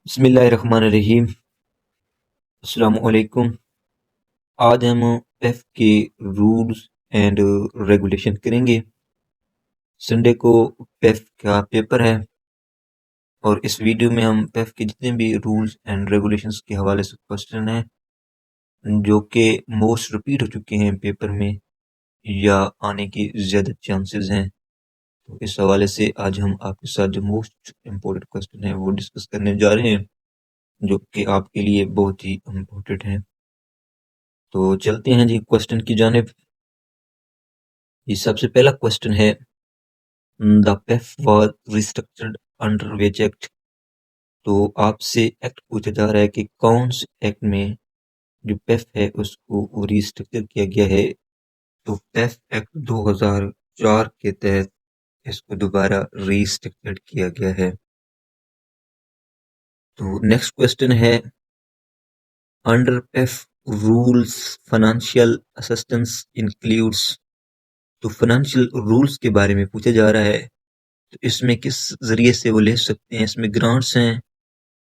बिस्मिल्लाहिर्रहमानिर्रहीम। अस्सलाम वालेकुम। आज हम एफ के रूल्स एंड रेगुलेशन करेंगे। संडे को पेफ का पेपर है और इस वीडियो में हम पेफ के जितने भी रूल्स एंड रेगुलेशंस के हवाले से क्वेश्चन हैं जो कि मोस्ट रिपीट हो चुके हैं पेपर में या आने की ज़्यादा चांसेस हैं, तो इस हवाले से आज हम आपके साथ जो मोस्ट इम्पोर्टेंट क्वेश्चन है वो डिस्कस करने जा रहे हैं, जो कि आपके लिए बहुत ही इम्पोर्टेंट है। तो चलते हैं जी क्वेश्चन की जानिब। ये सबसे पहला क्वेश्चन है, the PEF was restructured under which act. तो आपसे एक्ट पूछा जा रहा है कि कौन से एक्ट में जो पेफ है उसको रिस्ट्रक्चर किया गया है। तो पेफ एक्ट 2004 के तहत इसको दोबारा रिस्ट्रक्चर्ड किया गया है। तो नेक्स्ट क्वेश्चन है, under PEF rules financial assistance includes. तो फाइनेंशियल रूल्स के बारे में पूछा जा रहा है, तो इसमें किस जरिए से वो ले सकते हैं। इसमें ग्रांट्स हैं,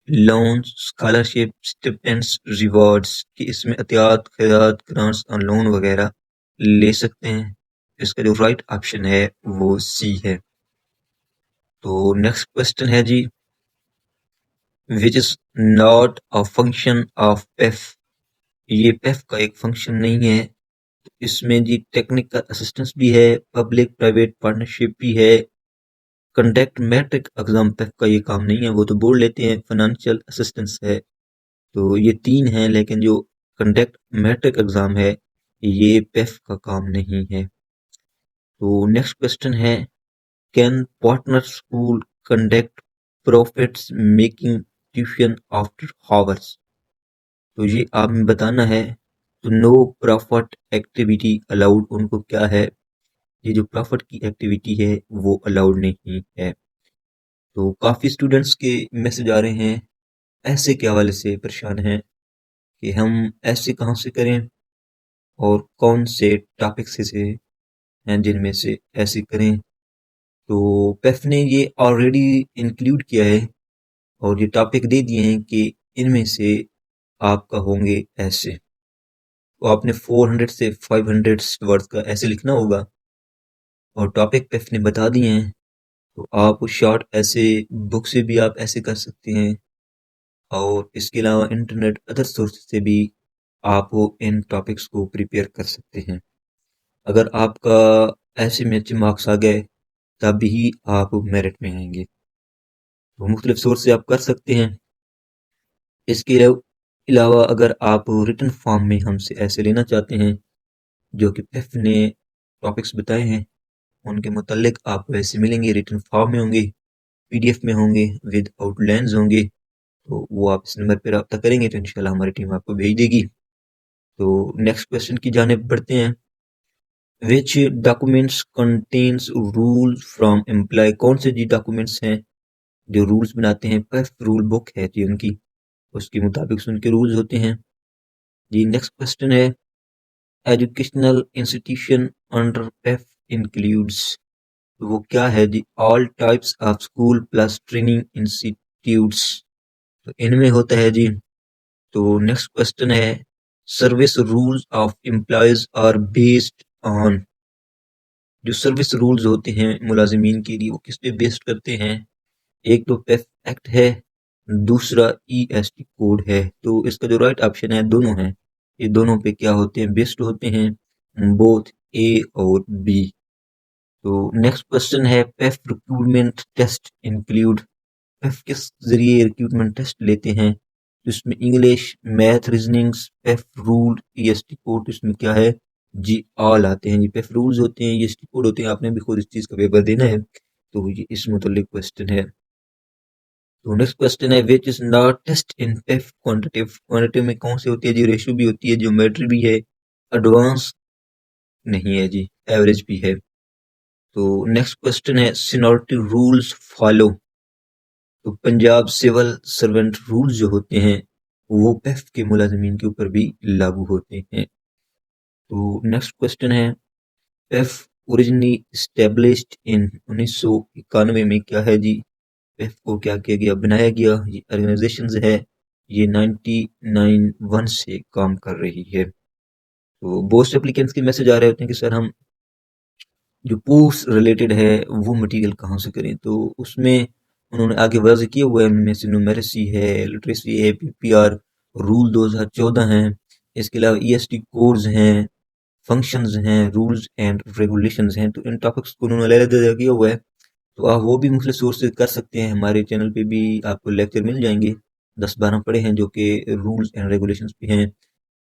लोन्स, स्कॉलरशिप, स्टिपेंड्स, रिवॉर्ड्स कि इसमें अतियात, खैरात, ग्रांट्स और लोन वगैरह ले सकते हैं। इसका जो राइट ऑप्शन है वो सी है। तो नेक्स्ट क्वेश्चन है जी, which is not a function of PEF. ये पेफ का एक फंक्शन नहीं है। इसमें जी टेक्निकल असिस्टेंस भी है, पब्लिक प्राइवेट पार्टनरशिप भी है, कंडक्ट मैट्रिक एग्जाम पेफ का ये काम नहीं है, वो तो बोल लेते हैं, फाइनेंशियल असिस्टेंस है। तो ये तीन हैं, लेकिन जो कंडक्ट मैट्रिक एग्जाम है ये पेफ का काम नहीं है। तो नेक्स्ट क्वेश्चन है, can partner school conduct profits making tuition after hours. तो ये आपने बताना है। तो नो प्रॉफिट एक्टिविटी अलाउड, उनको क्या है, ये जो प्रॉफिट की एक्टिविटी है वो अलाउड नहीं है। तो काफ़ी स्टूडेंट्स के मैसेज आ रहे हैं, ऐसे के हवाले से परेशान हैं कि हम ऐसे कहाँ से करें और कौन से टॉपिक से हैं जिनमें से ऐसे करें। तो पेफ ने ये ऑलरेडी इंक्लूड किया है और ये टॉपिक दे दिए हैं कि इनमें से आपका होंगे ऐसे। तो आपने 400 से 500 वर्ड्स का ऐसे लिखना होगा और टॉपिक पेफ ने बता दिए हैं। तो आप शॉर्ट ऐसे बुक से भी आप ऐसे कर सकते हैं और इसके अलावा इंटरनेट अदर सोर्स से भी आप वो इन टॉपिक्स को प्रिपेयर कर सकते हैं। अगर आपका ऐसे में अच्छे मार्क्स आ गए तब ही आप मेरिट में आएंगे। तो मुख्तलिफ सोर्स से आप कर सकते हैं। इसके अलावा अगर आप रिटन फॉर्म में हमसे ऐसे लेना चाहते हैं जो कि पेफ ने टॉपिक्स बताए हैं उनके मुतालिक आपको ऐसे मिलेंगे, रिटन फॉर्म में होंगे, पीडीएफ में होंगे, विद आउटलाइंस होंगे। तो वो आप इस नंबर पर रब्ता करेंगे तो इंशाल्लाह हमारी टीम आपको भेज देगी। तो नेक्स्ट क्वेश्चन की जानिब बढ़ते हैं, which documents contains rule from employ. कौन से जी डॉक्यूमेंट्स हैं जो रूल्स बनाते हैं। पेफ रूल बुक है जी उनकी, उसके मुताबिक उनके रूल्स होते हैं जी। नेक्स्ट क्वेश्चन है, educational institution under PEF includes. वो क्या है जी, all types of school plus training institutes. तो इनमें होता है जी। तो नेक्स्ट क्वेश्चन है, service rules of employees are based on. जो सर्विस रूल्स होते हैं मुलाजिमीन के लिए वो किस पे बेस्ड करते हैं। एक तो पेफ एक्ट है, दूसरा ईएसटी कोड है। तो इसका जो राइट ऑप्शन है दोनों है, ये दोनों पे क्या होते हैं, बेस्ड होते हैं, बोथ ए और बी। तो नेक्स्ट क्वेश्चन है, PEF recruitment test include. PEF किस जरिए रिक्रूटमेंट टेस्ट लेते हैं। तो इसमें English, math, reasonings, PEF rule, EST code, इसमें क्या है जी, ऑल आते हैं जी। पेफ रूल्स होते हैं, ईएसटी कोड होते हैं, आपने भी खुद इस चीज का पेपर देना है तो ये इस मुतालिक क्वेश्चन है। तो नेक्स्ट क्वेश्चन है, which is not test in PEF quantitative. Quantitative में कौन सी होती है जी, रेशियो भी होती है, ज्योमेट्री भी है, एडवांस नहीं है जी, एवरेज भी है। तो नेक्स्ट क्वेश्चन है, सीनियरिटी रूल्स फॉलो। तो पंजाब सिविल सर्वेंट रूल्स जो होते हैं वो पेफ के मुलाजिमीन के ऊपर भी लागू होते हैं। तो नेक्स्ट क्वेश्चन है, पेफ ओरिजिनली स्टेब्लिश्ड इन 1991 में क्या है जी। पेफ को क्या किया गया, बनाया गया। ये ऑर्गेनाइजेशन है, ये 99 से काम कर रही है। तो बहुत एप्लीकेंट्स के मैसेज आ रहे होते हैं कि सर हम जो पोस्ट रिलेटेड है वो मटेरियल कहाँ से करें, तो उसमें उन्होंने आगे वाज़ेह किया हुआ है। उनमें से न्यूमेरेसी है, लिटरेसी है, पीपीआर रूल 2014 हैं, इसके अलावा ईएसटी कोड्स हैं, फंक्शंस हैं, रूल्स एंड रेगुलेशंस हैं। तो इन टॉपिक्स को उन्होंने अलग-अलग किया हुआ है, तो आप वो भी मुख्तलिफ सोर्स से कर सकते हैं। हमारे चैनल पे भी आपको लेक्चर मिल जाएंगे, 10-12 पढ़े हैं जो कि रूल्स एंड रेगुलेशंस पे हैं,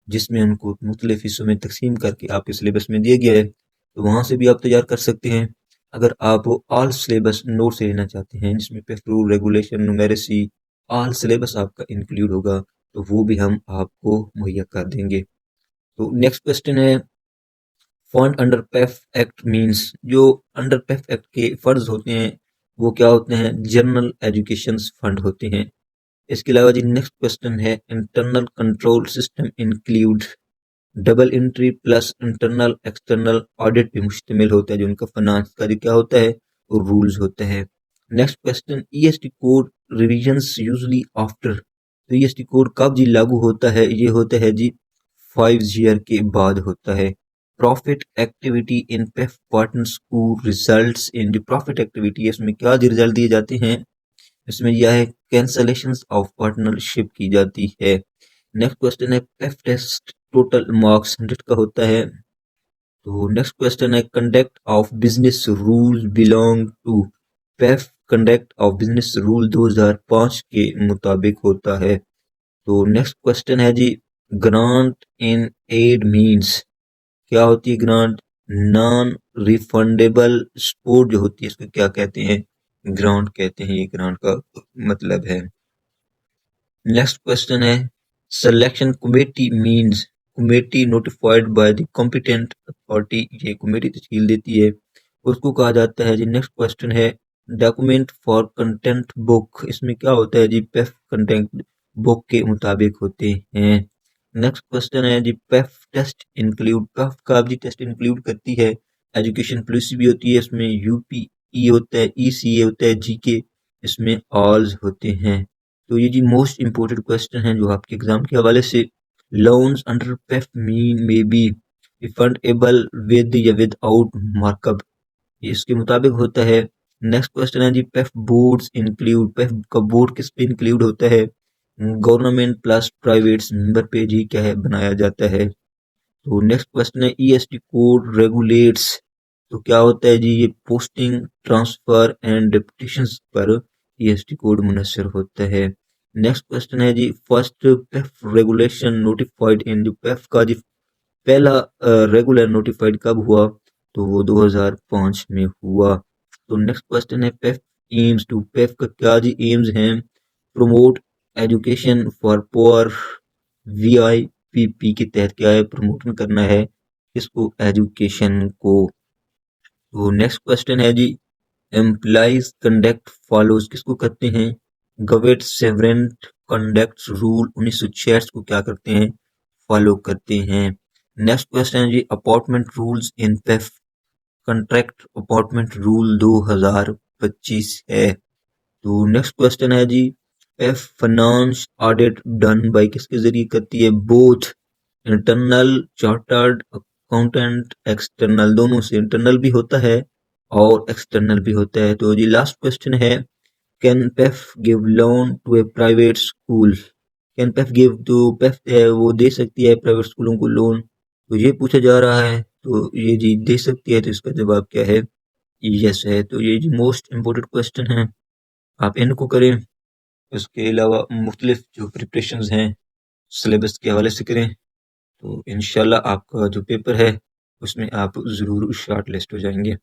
जिसमें उनको मुख्तलिफ हिस्सों में तकसीम करके आपके सिलेबस में दिया गया है, तो वहाँ से भी आप तैयार कर सकते हैं। अगर आप ऑल सिलेबस नोट से लेना चाहते हैं जिसमें PEF rule, regulation, numeracy, all syllabus आपका इंक्लूड होगा, तो वो भी हम आपको मुहैया कर देंगे। तो नेक्स्ट क्वेश्चन है, फंड अंडर पेफ एक्ट मींस, जो अंडर पेफ एक्ट के फंड्स होते हैं वो क्या होते हैं, जनरल एजुकेशन फंड होते हैं। इसके अलावा जी नेक्स्ट क्वेश्चन है, internal control system include double entry plus internal external audit पे मुश्तमिल होता है, जो उनका फाइनेंस का जो क्या होता है वो रूल्स होते हैं। Next question, EST code revisions usually after, तो ईएसटी कोड कब जी लागू होता है, ये होता है जी 5 ईयर के बाद होता है। प्रॉफिट एक्टिविटी इन पेफ पार्टनर्स को रिजल्ट्स इन, जो प्रॉफिट एक्टिविटी है उसमें क्या जी रिजल्ट दिए जाते हैं, इसमें यह है कैंसलेशन ऑफ पार्टनरशिप की जाती है। नेक्स्ट क्वेश्चन है, पेफ टेस्ट टोटल मार्क्स 100 का होता है। तो नेक्स्ट क्वेश्चन है, conduct of business rule belong to PEF, conduct of business rule 2005 के मुताबिक होता है। तो नेक्स्ट क्वेश्चन है जी, ग्रांट इन एड मींस, क्या होती है ग्रांट, नॉन रिफंडेबल सपोर्ट जो होती है इसको क्या कहते हैं, ग्रांट कहते हैं, ये ग्रांट का मतलब है। नेक्स्ट क्वेश्चन है, selection committee means, committee notified by the competent authority, ये कमेटी तश्कील देती है, उसको कहा जाता है जी। नेक्स्ट क्वेश्चन है, डॉक्यूमेंट फॉर कंटेंट बुक, इसमें क्या होता है जी, पेफ कंटेंट बुक के मुताबिक होते हैं। नेक्स्ट क्वेश्चन है जी, पेफ टेस्ट इंक्लूड, पेफ का जी टेस्ट इंक्लूड करती है एजुकेशन पॉलिसी भी होती है, इसमें यूपीई होता है, ईसीए होता है, जीके इसमें ऑल्स होते हैं। तो ये जी मोस्ट इंपोर्टेंट क्वेश्चन है जो आपके एग्जाम के हवाले से, लोन्स अंडर पेफ मीन में बी रिफंडेबल विद या विदाउट मार्कअप, इसके मुताबिक होता है। नेक्स्ट क्वेश्चन है जी, पेफ बोर्ड्स इंक्लूड, पेफ का बोर्ड किस पे इंक्लूड होता है, गवर्नमेंट प्लस प्राइवेट मेंबर पे जी क्या है बनाया जाता है। तो नेक्स्ट क्वेश्चन है, ईएसटी कोड रेगुलेट्स, तो क्या होता है जी, ये पोस्टिंग, ट्रांसफर एंड डिप्यूटेशंस पर ईएसटी कोड मुनस्सर होता है। नेक्स्ट क्वेश्चन है जी, फर्स्ट पेफ रेगुलेशन नोटिफाइड इन, जो पेफ का जी पहला रेगुलर नोटिफाइड कब हुआ, तो वो 2005 में हुआ। तो नेक्स्ट क्वेश्चन है, पेफ एम्स टू, पेफ का क्या जी एम्स हैं, प्रमोट एजुकेशन फॉर पुअर, वीआईपीपी के तहत क्या है प्रमोट करना है इसको, एजुकेशन को। तो नेक्स्ट क्वेश्चन है जी, एम्प्लॉइज कंडक्ट फॉलोज, किसको कहते हैं, गवर्नमेंट सेवरेंट कंडक्ट रूल 1966 को क्या करते हैं, फॉलो करते हैं। नेक्स्ट क्वेश्चन है जी, अपॉर्टमेंट रूल्स इन पेफ, कॉन्ट्रैक्ट अपॉर्टमेंट रूल 2025 है। तो नेक्स्ट क्वेश्चन है जी, पेफ फाइनेंस ऑडिट डन बाय, किसके जरिए करती है, both internal chartered accountant, external, दोनों से, इंटरनल भी होता है और एक्सटर्नल भी होता है। तो जी लास्ट क्वेश्चन है, can PEF give loan to a private school, can PEF give, तो पेफ है वो दे सकती है प्राइवेट स्कूलों को लोन, तो ये पूछा जा रहा है। तो ये जी दे सकती है, तो इसका जवाब क्या है, यस है। तो ये जी मोस्ट इम्पोर्टेंट क्वेश्चन है, आप इनको करें। उसके अलावा मुख्तलिफ जो प्रिपरेशंस हैं सिलेबस के हवाले से करें, तो इंशाल्लाह आपका जो पेपर है उसमें आप ज़रूर शॉर्ट लिस्ट हो जाएंगे।